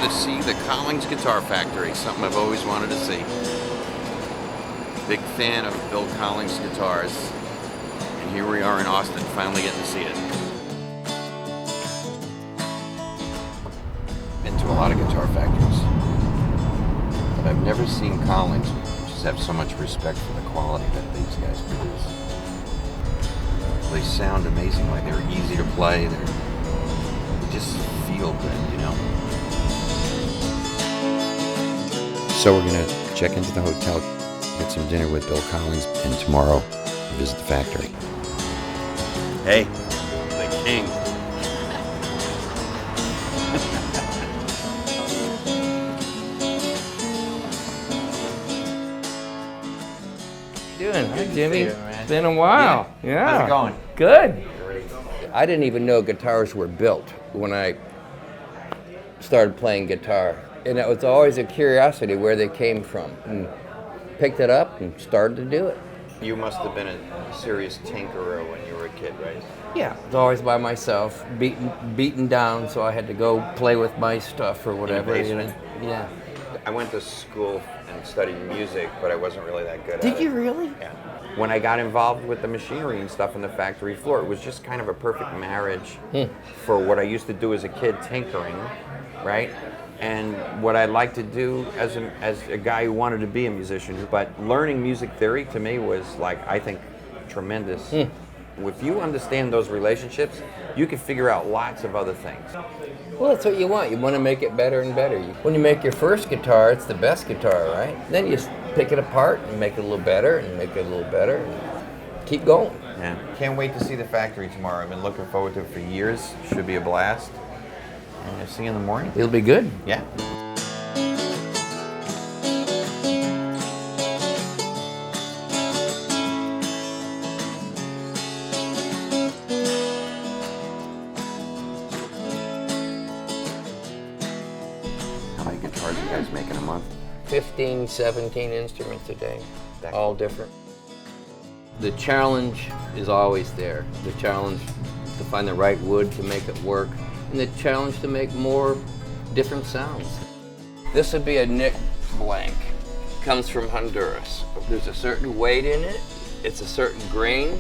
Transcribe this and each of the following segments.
to see the Collings Guitar Factory, something I've always wanted to see. Big fan of Bill Collings guitars, and here we are in Austin, finally getting to see it. Been to a lot of guitar factories, but I've never seen Collings just have so much respect for the quality that these guys produce. They sound amazing, like they're easy to play, they just feel good, you know? So we're gonna check into the hotel, get some dinner with Bill Collings, and tomorrow visit the factory. Hey, the king. Doing? Hi, Jimmy. It's been a while. Yeah. How's it going? Good. I didn't even know guitars were built when I started playing guitar. And it was always a curiosity where they came from. And picked it up and started to do it. You must have been a serious tinkerer when you were a kid, right? Yeah, I was always by myself, beaten down, so I had to go play with my stuff or whatever. In the basement? Yeah. I went to school and studied music, but I wasn't really that good at it. Did you really? Yeah. When I got involved with the machinery and stuff on the factory floor, it was just kind of a perfect marriage for what I used to do as a kid, tinkering, right? And what I like to do as a guy who wanted to be a musician. But learning music theory to me was like, I think, tremendous. If you understand those relationships, you can figure out lots of other things. Well, that's what you want. You want to make it better and better. When you make your first guitar, it's the best guitar, right? Then you pick it apart and make it a little better and make it a little better and keep going. Yeah. Can't wait to see the factory tomorrow. I've been looking forward to it for years. Should be a blast. And I'll see you in the morning. It'll be good. Yeah. How many guitars are you guys making a month? 15, 17 instruments a day, all different. The challenge is always there. The challenge to find the right wood to make it work, and the challenge to make more different sounds. This would be a Nick blank. Comes from Honduras. There's a certain weight in it. It's a certain grain.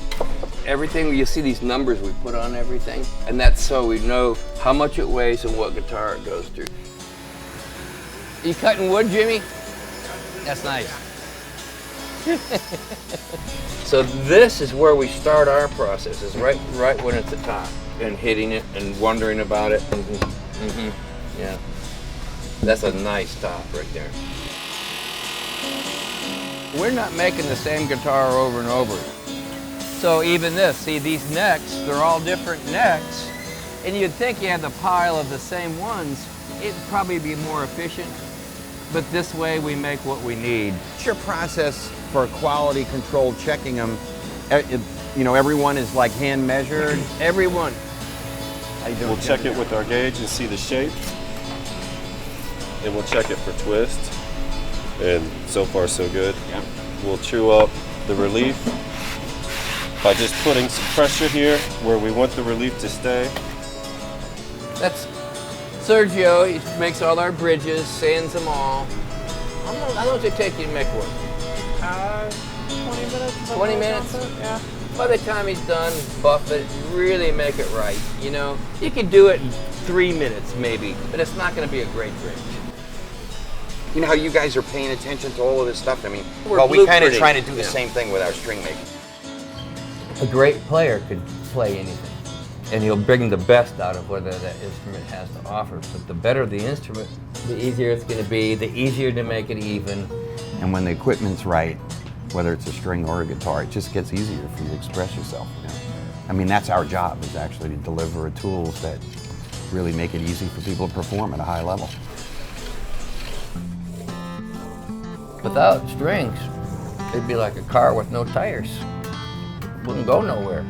Everything, you see these numbers we put on everything, and that's so we know how much it weighs and what guitar it goes through. You cutting wood, Jimmy? That's nice. So this is where we start our process, is right when it's at the top, and hitting it and wondering about it. Yeah. That's a nice top right there. We're not making the same guitar over and over. So even this, see these necks, they're all different necks, and you'd think you had the pile of the same ones, it'd probably be more efficient. But this way we make what we need. What's your process for quality control checking them? You know, everyone is like hand measured. Everyone. We'll check it with our gauge and see the shape. And we'll check it for twist. And so far so good. Yeah. We'll chew up the relief by just putting some pressure here where we want the relief to stay. That's Sergio. He makes all our bridges, sands them all. How long does it take you to make one? 20 minutes. 20 minutes? Yeah. By the time he's done, buff it, really make it right, you know? You can do it in 3 minutes maybe, but it's not going to be a great bridge. You know how you guys are paying attention to all of this stuff? I mean, We're we kind of blueprinting. trying to do the Yeah. same thing with our string making. A great player could play anything, and he'll bring the best out of whatever that instrument has to offer. But the better the instrument, the easier it's going to be, the easier to make it even. And when the equipment's right, whether it's a string or a guitar, it just gets easier for you to express yourself. You know? I mean, that's our job, is actually to deliver tools that really make it easy for people to perform at a high level. Without strings, it'd be like a car with no tires. Wouldn't go nowhere.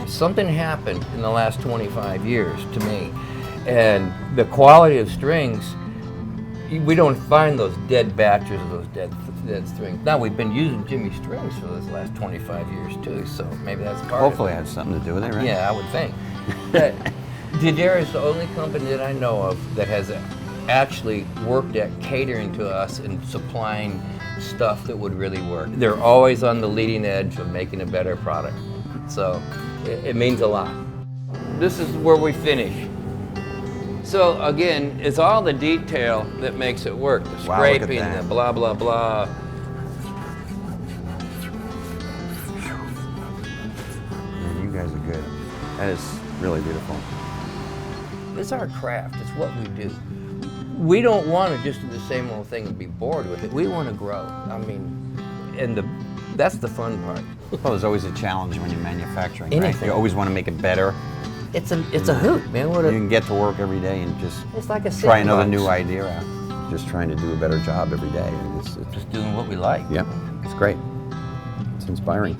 Something happened in the last 25 years to me, and the quality of strings, we don't find those dead batches of those dead strings. Now, we've been using Jimmy strings for those last 25 years too, so maybe that's part Hopefully of it it. has something to do with it, right? Yeah, I would think. But Didera is the only company that I know of that has actually worked at catering to us and supplying stuff that would really work. They're always on the leading edge of making a better product. So it means a lot. This is where we finish. So again, it's all the detail that makes it work. The Wow, look at scraping, that. the blah, blah, blah. Man, you guys are good. That is really beautiful. It's our craft, it's what we do. We don't want to just do the same old thing and be bored with it. We want to grow. I mean, and that's the fun part. Well, there's always a challenge when you're manufacturing, right? Anything. You always want to make it better. It's a hoot, man. You can get to work every day and just It's like a try another sandbox. new idea out. Just trying to do a better job every day. And it's Just doing what we like. yeah, it's great. It's inspiring.